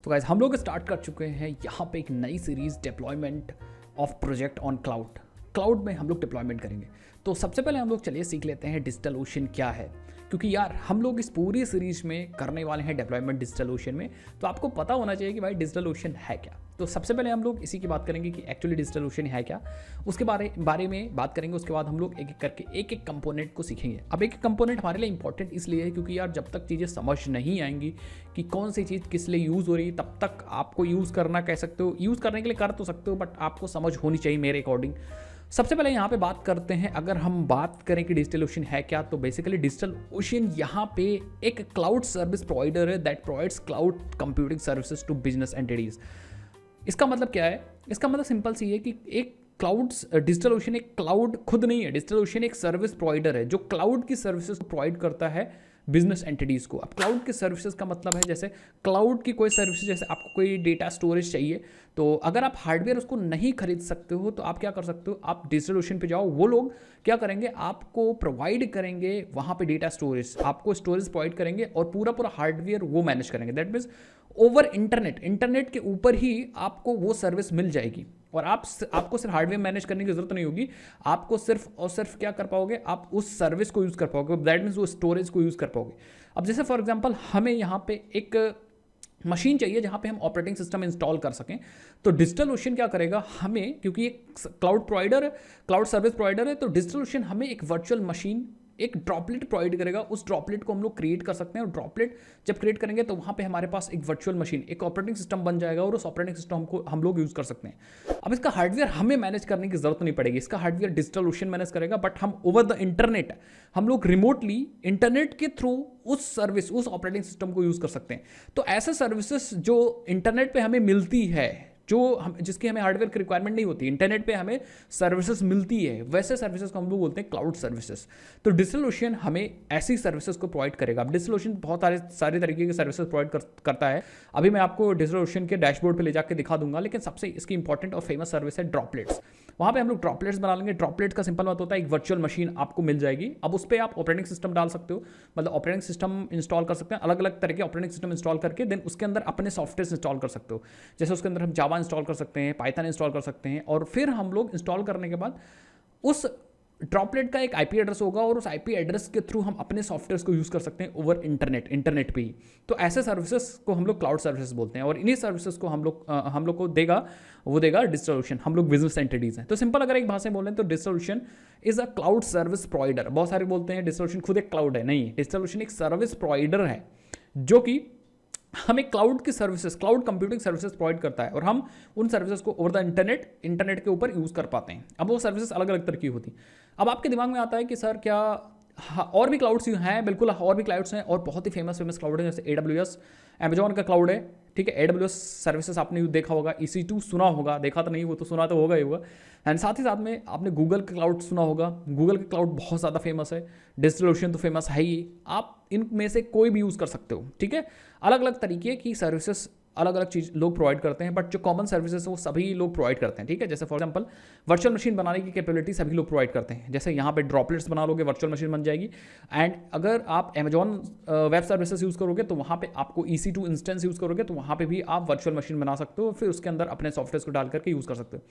तो गाइस हम लोग स्टार्ट कर चुके हैं यहाँ पे एक नई series deployment of project on cloud में हम लोग डिप्लॉयमेंट करेंगे। तो सबसे पहले हम लोग चलिए सीख लेते हैं डिजिटल ओशन क्या है, क्योंकि यार हम लोग इस पूरी सीरीज में करने वाले हैं डिप्लॉयमेंट डिजिटल ओशन में, तो आपको पता होना चाहिए कि भाई डिजिटल ओशन है क्या। तो सबसे पहले हम लोग इसी की बात करेंगे कि एक्चुअली डिजिटल ओशन है क्या, उसके बारे में बात करेंगे। उसके बाद हम लोग एक एक करके एक एक कंपोनेंट को सीखेंगे। अब एक एक कंपोनेंट हमारे लिए इंपॉर्टेंट इसलिए है क्योंकि यार जब तक चीज़ें समझ नहीं आएंगी कि कौन सी चीज़ किस लिए यूज़ हो रही है, तब तक आपको यूज़ करना कह सकते हो, यूज़ करने के लिए कर तो सकते हो, बट आपको समझ होनी चाहिए मेरे अकॉर्डिंग। सबसे पहले यहाँ पे बात करते हैं, अगर हम बात करें कि डिजिटल ओशन है क्या, तो बेसिकली डिजिटल ओशन यहाँ पे एक क्लाउड सर्विस प्रोवाइडर है that provides cloud computing services to business entities. इसका मतलब क्या है? इसका मतलब सिंपल सी है कि एक क्लाउड डिजिटल ओशन एक क्लाउड खुद नहीं है, डिजिटल ओशन एक सर्विस प्रोवाइडर है जो क्लाउड की सर्विसेज प्रोवाइड करता है बिजनेस एंटिटीज़ को। अब क्लाउड के सर्विसेज का मतलब है जैसे क्लाउड की कोई सर्विस, जैसे आपको कोई डेटा स्टोरेज चाहिए, तो अगर आप हार्डवेयर उसको नहीं खरीद सकते हो तो आप क्या कर सकते हो, आप डिजिटल ओशन पे जाओ, वो लोग क्या करेंगे, आपको प्रोवाइड करेंगे वहाँ पे डेटा स्टोरेज, आपको स्टोरेज प्रोवाइड करेंगे और पूरा हार्डवेयर वो मैनेज करेंगे। दैट मीन्स ओवर इंटरनेट के ऊपर ही आपको वो सर्विस मिल जाएगी और आपको सिर्फ हार्डवेयर मैनेज करने की जरूरत नहीं होगी। आपको सिर्फ और सिर्फ क्या कर पाओगे, आप उस सर्विस को यूज़ कर पाओगे, दैट मीन्स वो स्टोरेज को यूज़ कर पाओगे। अब जैसे फॉर एग्जांपल हमें यहाँ पे एक मशीन चाहिए जहाँ पे हम ऑपरेटिंग सिस्टम इंस्टॉल कर सकें, तो डिजिटल ओशन क्या करेगा हमें, क्योंकि एक क्लाउड सर्विस प्रोवाइडर है, तो डिजिटल ओशन हमें एक वर्चुअल मशीन, एक ड्रॉपलेट प्रोवाइड करेगा। उस ड्रॉपलेट को हम लोग क्रिएट कर सकते हैं और ड्रॉपलेट जब क्रिएट करेंगे तो वहाँ पे हमारे पास एक वर्चुअल मशीन, एक ऑपरेटिंग सिस्टम बन जाएगा और उस ऑपरेटिंग सिस्टम को हम लोग यूज़ कर सकते हैं। अब इसका हार्डवेयर हमें मैनेज करने की जरूरत नहीं पड़ेगी, इसका हार्डवेयर डिजिटल ओशन मैनेज करेगा, बट हम ओवर द इंटरनेट हम लोग रिमोटली इंटरनेट के थ्रू उस ऑपरेटिंग सिस्टम को यूज़ कर सकते हैं। तो ऐसे सर्विसेज जो इंटरनेट पर हमें मिलती है, जिसकी हमें हार्डवेयर की रिक्वायरमेंट नहीं होती, इंटरनेट पे हमें सर्विसेज मिलती है, वैसे सर्विसेज को हम लोग बोलते हैं क्लाउड सर्विसेज। तो डिजिटल ओशन हमें ऐसी सर्विसेज को प्रोवाइड करेगा। अब डिजिटल ओशन बहुत सारे तरीके के सर्विसेज प्रोवाइड करता है। अभी मैं आपको डिजिटल ओशन के डैशबोर्ड पे ले जाकर दिखा दूंगा, लेकिन सबसे इसकी इंपॉर्टेंट और फेमस सर्विस है ड्रॉपलेट्स। वहाँ पे हम लोग ड्रॉपलेट्स बना लेंगे। ड्रॉपलेट्स का सिंपल बात होता है एक वर्चुअल मशीन आपको मिल जाएगी। अब उस पर आप ऑपरेटिंग सिस्टम डाल सकते हो, मतलब ऑपरेटिंग सिस्टम इंस्टॉल कर सकते हैं, अलग अलग तरह के ऑपरेटिंग सिस्टम इंस्टॉल करके देन उसके अंदर अपने सॉफ्टवेयर इंस्टॉल कर सकते हो। जैसे उसके अंदर हम जावा इंस्टॉल कर सकते हैं, पाइथन इंस्टॉल कर सकते हैं, और फिर हम लोग इंस्टॉल करने के बाद उस ड्रॉपलेट का एक आईपी एड्रेस होगा और उस आईपी एड्रेस के थ्रू हम अपने सॉफ्टवेयर को यूज़ कर सकते हैं ओवर इंटरनेट पे ही। तो ऐसे सर्विसेज को हम लोग क्लाउड सर्विसेज बोलते हैं और इन्हीं सर्विसेज को हम लोग को देगा डिजिटल ओशन। हम लोग बिजनेस एंटिटीज हैं। तो सिंपल अगर एक भाषा में बोलें तो digital ocean is a cloud service provider. बहुत सारे बोलते हैं डिजिटल ओशन खुद एक क्लाउड है, नहीं, डिजिटल ओशन एक सर्विस प्रोवाइडर है जो कि हमें क्लाउड की services, cloud computing services provide करता है और हम उन सर्विसेज को ओवर द इंटरनेट के ऊपर यूज़ कर पाते हैं। अब वो सर्विसेज अलग अलग तरह की होती। अब आपके दिमाग में आता है कि सर क्या और भी क्लाउड्स हैं? बिल्कुल, और भी क्लाउड्स हैं और बहुत ही फेमस क्लाउड है, जैसे AWS, अमेजॉन का क्लाउड है, ठीक है। AWS सर्विसेज आपने देखा होगा, EC2 सुना होगा, देखा तो नहीं, वो तो सुना तो होगा ही होगा। एंड साथ ही साथ में आपने गूगल का क्लाउड सुना होगा। गूगल का क्लाउड बहुत ज़्यादा फेमस है, डिजिटल ओशन तो फेमस है ही। आप इनमें से कोई भी यूज़ कर सकते हो, ठीक है। अलग अलग तरीके की सर्विसेज अलग अलग चीज़ लोग प्रोवाइड करते हैं, बट जो कॉमन सर्विसेज है वो सभी लोग प्रोवाइड करते हैं, ठीक है। जैसे फॉर एग्जांपल वर्चुअल मशीन बनाने की कैपेबिलिटी सभी लोग प्रोवाइड करते हैं। जैसे यहाँ पे ड्रॉपलेट्स बना लोगे, वर्चुअल मशीन बन जाएगी। एंड अगर आप अमेजॉन वेब सर्विसेज यूज़ करोगे तो वहाँ पे आपको EC2 इंस्टेंस यूज़ करोगे तो वहाँ पे भी आप वर्चुअल मशीन बना सकते हो, फिर उसके अंदर अपने सॉफ्टवेयर को डाल करके यूज़ कर सकते हो।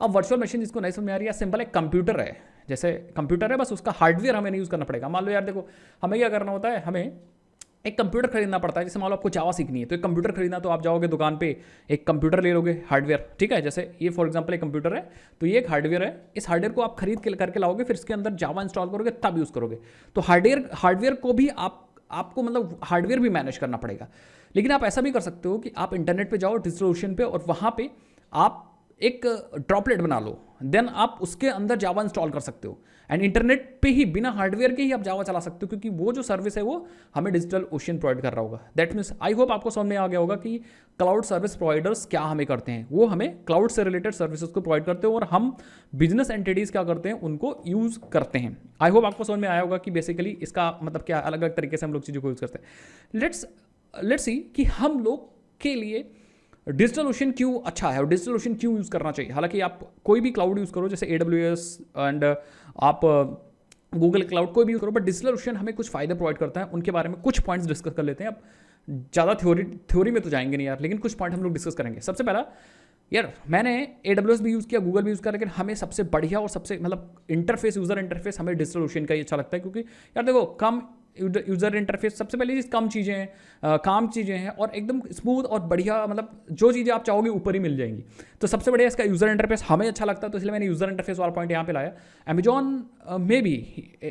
अब वर्चुअल मशीन जिसको नहीं समझ में आ रही है, सिंपल एक कंप्यूटर है, जैसे कंप्यूटर है, बस उसका हार्डवेयर हमें नहीं यूज़ करना पड़ेगा। मान लो यार देखो, हमें क्या करना होता है, हमें एक कंप्यूटर खरीदना पड़ता है। जैसे मान लो आपको जावा सीखनी है, तो एक कंप्यूटर खरीदना, तो आप जाओगे दुकान पे, एक कंप्यूटर ले लोगे, हार्डवेयर, ठीक है। जैसे ये फॉर एग्जांपल एक कंप्यूटर है, तो ये एक हार्डवेयर है, इस हार्डवेयर को आप खरीद के करके लाओगे, फिर इसके अंदर जावा इंस्टॉल करोगे, तब यूज़ करोगे। तो हार्डवेयर को भी आपको मतलब हार्डवेयर भी मैनेज करना पड़ेगा। लेकिन आप ऐसा भी कर सकते हो कि आप इंटरनेट पे जाओ डिजिटल ओशन पे और वहाँ पे आप एक ड्रॉपलेट बना लो, देन आप उसके अंदर जावा इंस्टॉल कर सकते हो एंड इंटरनेट पे ही बिना हार्डवेयर के ही आप जावा चला सकते हो, क्योंकि वो जो सर्विस है वो हमें डिजिटल ओशन प्रोवाइड कर रहा होगा। दैट मीन्स आई होप आपको समझ में आ गया होगा कि क्लाउड सर्विस प्रोवाइडर्स क्या हमें करते हैं। वो हमें क्लाउड से रिलेटेड सर्विसेज को प्रोवाइड करते हैं और हम बिजनेस एंटिटीज़ क्या करते हैं, उनको यूज़ करते हैं। आई होप आपको समझ में आया होगा कि बेसिकली इसका मतलब क्या, अलग अलग तरीके से हम लोग चीज़ों को यूज़ करते हैं। लेट्स सी कि हम लोग के लिए डिजिटल ओशन क्यों अच्छा है और डिजिटल ओशन क्यों यूज़ करना चाहिए। हालांकि आप कोई भी क्लाउड यूज़ करो, जैसे AWS एंड आप गूगल क्लाउड कोई भी यूज़ करो, बट डिजिटल ओशन हमें कुछ फ़ायदे प्रोवाइड करता है। उनके बारे में कुछ पॉइंट्स डिस्कस कर लेते हैं। अब ज़्यादा थ्योरी में तो जाएंगे नहीं यार, लेकिन कुछ पॉइंट हम लोग डिस्कस करेंगे। सबसे पहला यार, मैंने AWS भी यूज़ किया, गूगल भी यूज़ किया, लेकिन हमें सबसे बढ़िया और सबसे मतलब इंटरफेस, यूज़र इंटरफेस हमें DigitalOcean का ही अच्छा लगता है, क्योंकि यार देखो कम यूज़र इंटरफेस, सबसे पहली चीज़ कम चीज़ें हैं, काम चीज़ें हैं और एकदम स्मूथ और बढ़िया, मतलब जो चीज़ें आप चाहोगे ऊपर ही मिल जाएंगी। तो सबसे बढ़िया इसका यूज़र इंटरफेस हमें अच्छा लगता है, तो इसलिए मैंने यूज़र इंटरफेस वाला पॉइंट यहाँ पे लाया। अमेजॉन में भी,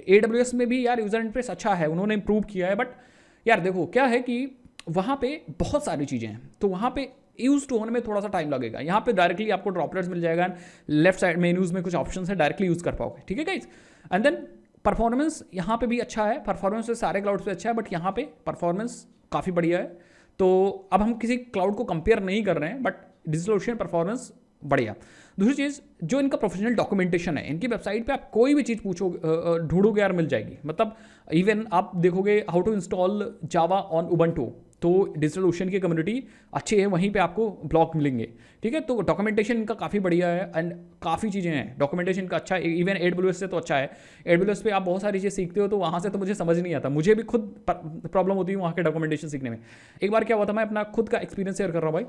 AWS में भी यार यूज़र इंटरफेस अच्छा है, उन्होंने इंप्रूव किया है, बट यार देखो क्या है कि वहाँ पे बहुत सारी चीज़ें हैं, तो वहाँ पे यूज टू होने में थोड़ा सा टाइम लगेगा। यहाँ पे डायरेक्टली आपको ड्रॉपलेट्स मिल जाएगा, लेफ्ट साइड मेन्यूज में कुछ ऑप्शन है, डायरेक्टली यूज कर पाओगे, ठीक है गाइस। एंड देन परफॉर्मेंस यहाँ पे भी अच्छा है, परफॉर्मेंस सारे क्लाउड पे अच्छा है, बट यहाँ पे परफॉर्मेंस काफ़ी बढ़िया है। तो अब हम किसी क्लाउड को कंपेयर नहीं कर रहे हैं, बट DigitalOcean परफॉर्मेंस बढ़िया। दूसरी चीज़, जो इनका प्रोफेशनल डॉक्यूमेंटेशन है, इनकी वेबसाइट पे आप कोई भी चीज़ पूछो, ढूंढोगे यार मिल जाएगी। मतलब इवन आप देखोगे how to install Java on Ubuntu, तो DigitalOcean की कम्युनिटी अच्छी है, वहीं पे आपको ब्लॉग मिलेंगे, ठीक है। तो डॉक्यूमेंटेशन इनका काफ़ी बढ़िया है एंड काफ़ी चीज़ें हैं, डॉक्यूमेंटेशन का अच्छा है। इवन AWS से तो अच्छा है, AWS पे आप बहुत सारी चीज़ें सीखते हो, तो वहाँ से तो मुझे समझ नहीं आता, मुझे भी खुद प्रॉब्लम होती है वहाँ के डॉक्यूमेंटेशन सीखने में। एक बार क्या हुआ था, मैं अपना खुद का एक्सपीरियंस शेयर कर रहा हूँ भाई।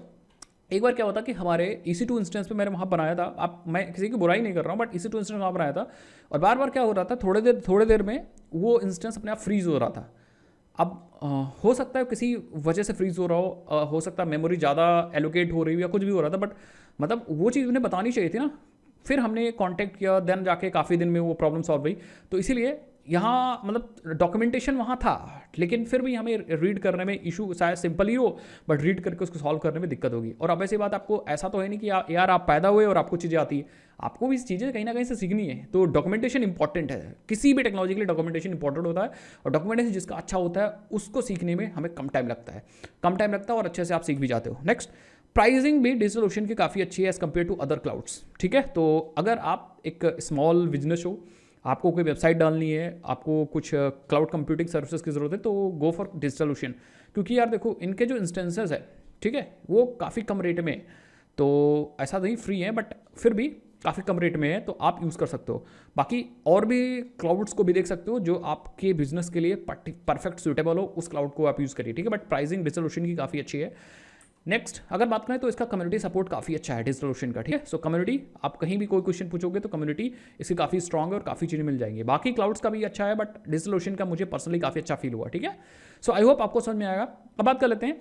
एक बार क्या होता कि हमारे EC2 इंस्टेंस पे मैंने वहाँ बनाया था, मैं किसी की बुराई नहीं कर रहा हूँ, बट EC2 इंस्टेंस वहाँ बनाया था, और बार बार क्या हो रहा था, थोड़े देर में वो इंस्टेंस अपने आप फ्रीज हो रहा था। अब हो सकता है किसी वजह से फ्रीज हो रहा हो सकता है मेमोरी ज़्यादा एलोकेट हो रही हो या कुछ भी हो रहा था, बट मतलब वो चीज़ उन्हें बतानी चाहिए थी ना। फिर हमने कांटेक्ट किया, देन जाके काफ़ी दिन में वो प्रॉब्लम सॉल्व हुई। तो इसीलिए यहाँ मतलब डॉक्यूमेंटेशन वहाँ था, लेकिन फिर भी हमें रीड करने में इशू शायद सिंपल ही हो, बट रीड करके उसको सॉल्व करने में दिक्कत होगी। और अब ऐसी बात, आपको ऐसा तो है नहीं कि यार आप पैदा हुए और आपको चीज़ें आती है, आपको भी इस चीज़ें कहीं ना कहीं से सीखनी है। तो डॉक्यूमेंटेशन इंपॉर्टेंट है, किसी भी टेक्नोलॉजी के लिए डॉक्यूमेंटेशन इंपॉर्टेंट होता है, और डॉक्यूमेंटेशन जिसका अच्छा होता है उसको सीखने में हमें कम टाइम लगता है और अच्छे से आप सीख भी जाते हो। नेक्स्ट, प्राइसिंग भी DigitalOcean की काफ़ी अच्छी है as compare to other clouds, ठीक है। तो अगर आप एक स्मॉल बिजनेस हो, आपको कोई वेबसाइट डालनी है, आपको कुछ क्लाउड कंप्यूटिंग सर्विसेज की ज़रूरत है, तो गो फॉर DigitalOcean, क्योंकि यार देखो इनके जो इंस्टेंसेस है, ठीक है, वो काफ़ी कम रेट में है। तो ऐसा नहीं फ्री है, बट फिर भी काफ़ी कम रेट में है, तो आप यूज़ कर सकते हो। बाकी और भी क्लाउड्स को भी देख सकते हो जो आपके बिजनेस के लिए परफेक्ट सूटेबल हो, उस क्लाउड को आप यूज़ करिए, ठीक है। बट प्राइसिंग DigitalOcean की काफ़ी अच्छी है। नेक्स्ट अगर बात करें तो इसका कम्युनिटी सपोर्ट काफ़ी अच्छा है DigitalOcean का, ठीक है। सो कम्युनिटी, आप कहीं भी कोई क्वेश्चन पूछोगे तो कम्युनिटी इसकी काफ़ी स्ट्रॉन्ग है और काफ़ी चीज़ें मिल जाएंगी। बाकी क्लाउड्स का भी अच्छा है, बट DigitalOcean का मुझे पर्सनली काफ़ी अच्छा फील हुआ, ठीक है। सो आई होप आपको समझ में आएगा। अब बात कर लेते हैं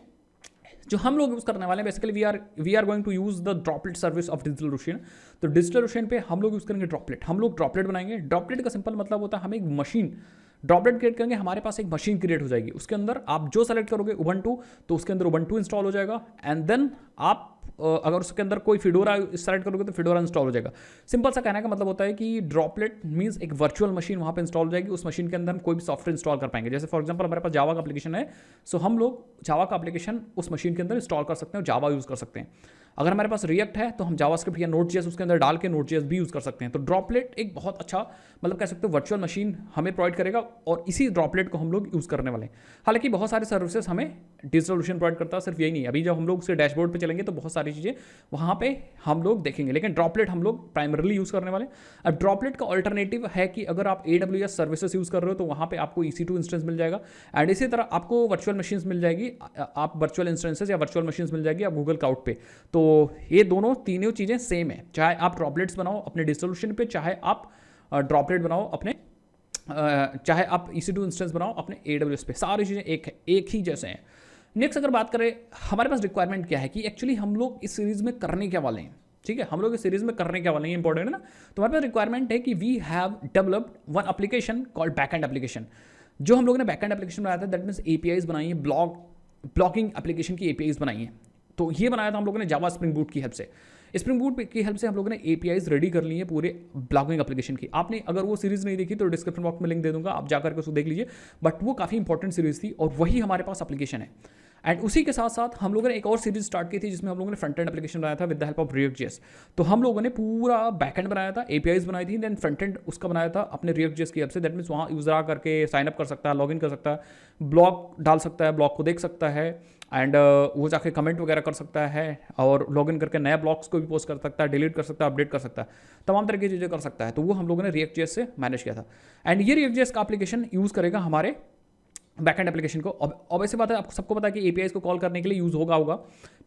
जो हम लोग यूज़ करने वाले हैं। Basically we are going to use the droplet service of DigitalOcean। तो DigitalOcean पे हम लोग यूज़ करेंगे ड्रॉपलेट, हम लोग ड्रॉपलेट बनाएंगे। ड्रॉपलेट का सिंपल मतलब होता है हम एक मशीन ड्रॉपलेट क्रिएट करेंगे, हमारे पास एक मशीन क्रिएट हो जाएगी, उसके अंदर आप जो सेलेक्ट करोगे उबंटू, तो उसके अंदर उबंटू इंस्टॉल हो जाएगा। एंड देन आप अगर उसके अंदर कोई फिडोरा सेलेक्ट करोगे तो फिडोरा इंस्टॉल हो जाएगा। सिंपल सा कहने का मतलब होता है कि ड्रॉपलेट मींस एक वर्चुअल मशीन वहाँ पे इंस्टॉल हो जाएगी, उस मशीन के अंदर हम कोई भी सॉफ्टवेयर इंस्टॉल कर पाएंगे। जैसे फॉर एग्जांपल हमारे पास जावा का एप्लीकेशन है, सो हम लोग जावा का एप्लीकेशन उस मशीन के अंदर इंस्टॉल कर सकते हैं और जावा यूज़ कर सकते हैं। अगर हमारे पास रिएक्ट है तो हम जावास्क्रिप्ट या नोड.js उसके अंदर डाल के नोड.js भी यूज़ कर सकते हैं। तो ड्रॉपलेट एक बहुत अच्छा मतलब कह सकते हो वर्चुअल मशीन हमें प्रोवाइड करेगा, और इसी ड्रॉपलेट को हम लोग यूज़ करने वाले हैं। हालांकि बहुत सारे सर्विसेज हमें DigitalOcean प्रोवाइड करता है, सिर्फ यही नहीं है। अभी जब हम लोग उसके डैशबोर्ड पे चलेंगे तो बहुत सारी चीज़ें वहाँ पे हम लोग देखेंगे, लेकिन ड्रॉपलेट हम लोग प्राइमरली यूज़ करने वाले। अब ड्रॉपलेट का ऑल्टरनेटिव है कि अगर आप AWS सर्विसेज यूज़ कर रहे हो तो वहाँ पे आपको EC2 इंस्टेंस मिल जाएगा, एंड इसी तरह आपको वर्चुअल मशीन्स मिल जाएगी, आप वर्चुअल इंस्टेंसेस या वर्चुअल मशीन्स मिल जाएगी आप गूगल क्लाउड पे। तो ये दोनों तीनों चीज़ें सेम है, चाहे आप ड्रॉपलेट्स बनाओ अपने DigitalOcean पे, चाहे आप ड्रॉपलेट बनाओ अपने चाहे आप EC2 इंस्टेंस बनाओ अपने AWS पे, सारी चीज़ें एक ही जैसे हैं। नेक्स्ट अगर बात करें हमारे पास रिक्वायरमेंट क्या है कि एक्चुअली हम लोग इस सीरीज़ में करने क्या वाले हैं, ठीक है, हम लोग इस सीरीज़ में करने क्या वाले हैं, इंपॉर्टेंट है ना। तो हमारे पास रिक्वायरमेंट है कि we have developed one application called backend application. जो हम लोगों ने बैकएंड एप्लीकेशन बनाया था, दैट मीन्स APIs बनाई है, ब्लॉगिंग एप्लीकेशन की APIs बनाई है। तो ये बनाया था हम लोगों ने जावा स्प्रिंग बूट की हेल्प से। स्प्रिंग बूट की हेल्प से हम लोगों ने APIs रेडी कर ली है पूरे ब्लॉगिंग एप्लीकेशन की। आपने अगर वो सीरीज़ नहीं देखी तो डिस्क्रिप्शन बॉक्स में लिंक दे दूंगा, आप जाकर के उसको देख लीजिए। बट वो काफ़ी इंपॉर्टेंट सीरीज़ थी और वही हमारे पास एप्लीकेशन है। एंड उसी के साथ साथ हम लोगों ने एक और सीरीज स्टार्ट की थी जिसमें हम लोगों ने फ्रंट एंड एप्लीकेशन बनाया था with the help of React.js। तो हम लोगों ने पूरा बैकएंड बनाया था, APIs बनाई थी, देन फ्रंट एंड उसका बनाया था अपने React.js की हेल्प से। दैट मीन्स वहाँ यूजर आ करके साइन अप कर सकता है, लॉगिन कर सकता है, ब्लॉग डाल सकता है, ब्लॉग को देख सकता है, एंड वो जाके कमेंट वगैरह कर सकता है, और लॉगिन करके नए ब्लॉग्स को भी पोस्ट कर सकता है, डिलीट कर सकता है, अपडेट कर सकता है, तमाम तरह की चीज़ें कर सकता है। तो वो हम लोगों ने React.js से मैनेज किया था। एंड ये React.js का एप्लीकेशन यूज़ करेगा हमारे बैकएंड एप्लीकेशन को। ऑब्वियसली बात है, आपको सबको पता है कि एपीआईज को कॉल करने के लिए यूज़ होगा,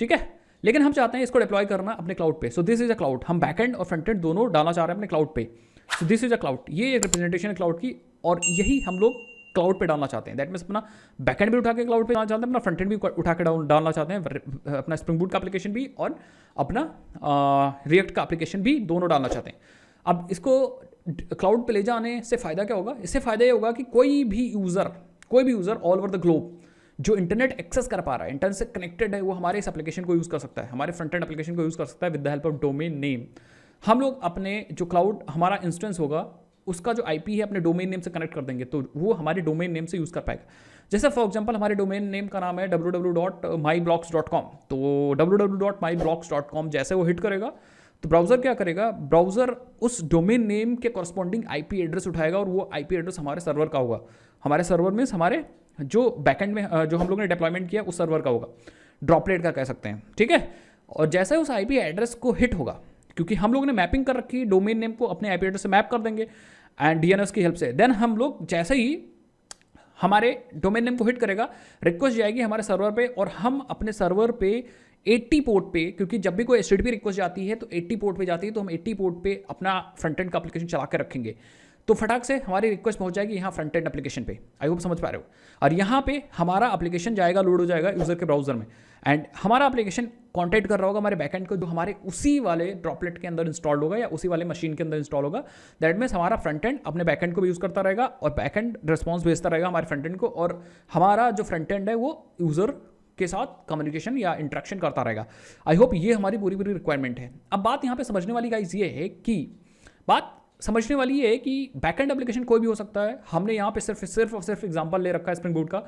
ठीक है। लेकिन हम चाहते हैं इसको डिप्लॉय करना अपने क्लाउड पे। So this is a cloud, हम बैकएंड और फ्रंट एंड दोनों डालना चाह रहे हैं अपने क्लाउड पे। So this is a cloud, ये एक रिप्रेजेंटेशन है क्लाउड की, और यही हम लोग क्लाउड पे डालना चाहते हैं। दैट मीन्स अपना बैकएंड भी उठा के क्लाउड पे डालना चाहते हैं, अपना फ्रंट एंड भी उठा के डालना चाहते हैं, अपना स्प्रिंग बूट का एप्लीकेशन भी और अपना रिएक्ट का एप्लीकेशन भी दोनों डालना चाहते हैं। अब इसको क्लाउड पे ले जाने से फ़ायदा क्या होगा? इससे फ़ायदा ये होगा कि कोई भी user all over the globe जो इंटरनेट एक्सेस कर पा रहा है, इंटरनेट से कनेक्टेड है, वो हमारे इस एप्लीकेशन को यूज़ कर सकता है, हमारे फ्रंट एंड एप्लीकेशन को यूज़ कर सकता है with the help of domain name. हम लोग अपने जो क्लाउड हमारा इंस्टेंस होगा उसका जो आईपी है अपने डोमेन नेम से कनेक्ट कर देंगे, तो वो हमारे डोमेन नेम से यूज़ कर पाएगा। जैसे फॉर एग्जांपल हमारे डोमेन नेम का नाम है www.myblocks.com, तो www.myblocks.com जैसे वो हिट करेगा तो ब्राउज़र क्या करेगा, ब्राउज़र उस डोमेन नेम के कॉरस्पॉन्डिंग आईपी एड्रेस उठाएगा और वो आईपी एड्रेस हमारे सर्वर का होगा। हमारे सर्वर मीन्स हमारे जो बैकएंड में जो हम लोगों ने डिप्लॉयमेंट किया उस सर्वर का होगा, ड्रॉपलेट का कह सकते हैं, ठीक है। और जैसे उस आईपी एड्रेस को हिट होगा, क्योंकि हम लोगों ने मैपिंग कर रखी है डोमेन नेम को अपने आईपी एड्रेस से मैप कर देंगे एंड डीएनएस की हेल्प से, देन हम लोग जैसे ही हमारे डोमेन नेम को हिट करेगा, रिक्वेस्ट जाएगी हमारे सर्वर पे और हम अपने सर्वर पे 80 पोर्ट पे, क्योंकि जब भी कोई HTTP रिक्वेस्ट जाती है तो 80 पोर्ट पे जाती है, तो हम 80 पोर्ट पे अपना फ्रंट एंड का एप्लीकेशन चला के रखेंगे, तो फटाक से हमारी रिक्वेस्ट पहुंच जाएगी यहाँ फ्रंट एंड एप्लीकेशन पे। आई होप समझ पा रहे हो। और यहाँ पे हमारा एप्लीकेशन जाएगा, लोड हो जाएगा यूज़र के ब्राउजर में, एंड हमारा एप्लीकेशन कॉन्टैक्ट कर रहा होगा हमारे बैकएंड को, जो हमारे उसी वाले ड्रॉपलेट के अंदर इंस्टॉल होगा या उसी वाले मशीन के अंदर इंस्टॉल होगा। दैट मीन्स हमारा फ्रंट एंड अपने बैकएंड को भी यूज़ करता रहेगा और बैकएंड रिस्पॉन्स भेजता रहेगा हमारे फ्रंट एंड को, और हमारा जो फ्रंट एंड है वो यूज़र के साथ कम्युनिकेशन या इंटरेक्शन करता रहेगा। आई होप ये हमारी पूरी रिक्वायरमेंट है। अब बात यहाँ पे समझने वाली गाइस ये है कि बैकएंड एप्लीकेशन कोई भी हो सकता है। हमने यहाँ पे सिर्फ एग्जांपल ले रखा है स्प्रिंग बूट का।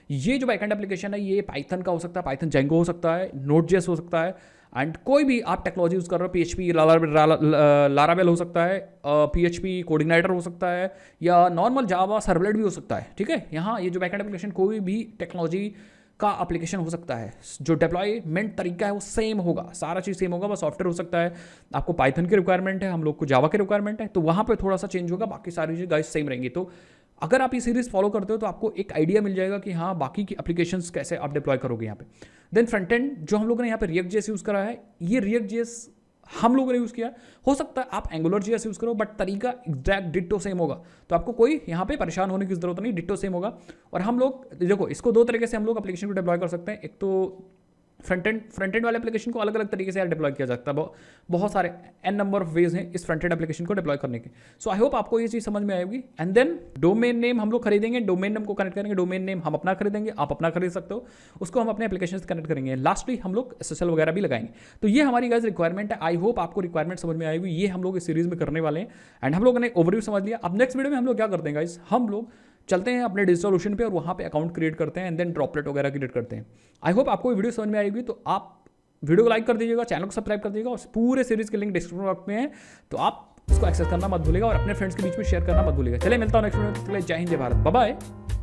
ये जो बैकएंड एप्लीकेशन है ये पाइथन का हो सकता है, पाइथन जेंगो हो सकता है, नोड.js हो सकता है, एंड कोई भी आप टेक्नोलॉजी यूज़ कर रहे हो, PHP लारावेल हो सकता है, PHP कोऑर्डिनेटर हो सकता है, या नॉर्मल जावा सर्वलेट भी हो सकता है, ठीक है। यहाँ ये जो बैकएंड एप्लीकेशन कोई भी टेक्नोलॉजी का एप्लीकेशन हो सकता है, जो डिप्लॉयमेंट तरीका है वो सेम होगा, सारा चीज़ सेम होगा, बस सॉफ्टवेयर हो सकता है आपको पाइथन की रिक्वायरमेंट है, हम लोग को जावा की रिक्वायरमेंट है, तो वहाँ पे थोड़ा सा चेंज होगा, बाकी सारी चीज़ गाइस सेम रहेंगी। तो अगर आप ये सीरीज फॉलो करते हो तो आपको एक आइडिया मिल जाएगा कि हाँ बाकी की एप्लीकेशंस कैसे आप डिप्लॉय करोगे यहाँ पे। देन फ्रंट एंड जो हम लोगों ने यहाँ पे React.js यूज़ करा है, ये React.js हम लोगों ने यूज़ किया, हो सकता है आप AngularJS यूज़ करो, बट तरीका एग्जैक्ट डिट्टो सेम होगा, तो आपको कोई यहाँ पे परेशान होने की जरूरत नहीं, डिट्टो सेम होगा। और हम लोग देखो इसको दो तरीके से हम लोग एप्लीकेशन को डिप्लॉय कर सकते हैं। एक तो फ्रंट एंड वाले एप्लीकेशन को अलग अलग तरीके से डिप्लॉय किया जाता है, बहुत सारे n नंबर ऑफ वेज हैं इस फ्रंट एंड एप्लीकेशन को डिप्लॉय करने के। सो आई होप आपको ये चीज़ समझ में आएगी। एंड देन डोमेन नेम हम लोग खरीदेंगे, डोमेन नेम को कनेक्ट करेंगे, डोमेन नेम हम अपना खरीदेंगे, आप अपना खरीद सकते हो, उसको हम अपने एप्लीकेशन से कनेक्ट करेंगे। लास्टली हम लोग SSL वगैरह भी लगाएंगे। तो ये हमारी गाइस रिक्वायरमेंट है। आई होप आपको रिक्वायरमेंट समझ में आएगी। ये हम लोग इस सीरीज में करने वाले हैं एंड हम लोगों ने ओवरव्यू समझ लिया। अब नेक्स्ट वीडियो में हम लोग क्या करते हैं गाइस, हम लोग चलते हैं अपने डिजिटल ओशन पे और वहाँ पे अकाउंट क्रिएट करते हैं एंड देन ड्रॉपलेट वगैरह क्रिएट करते हैं। आई होप आपको वीडियो समझ में आएगी, तो आप वीडियो को लाइक कर दीजिएगा, चैनल को सब्सक्राइब कर दीजिएगा, और पूरे सीरीज के लिंक डिस्क्रिप्शन बॉक्स में है, तो आप उसको एक्सेस करना मत भूलिएगा और अपने फ्रेंड्स के बीच में शेयर करना मत भूलिएगा। चलिए मिलता हूँ नेक्स्ट वीडियो में, जय हिंद जय भारत, बाय बाय।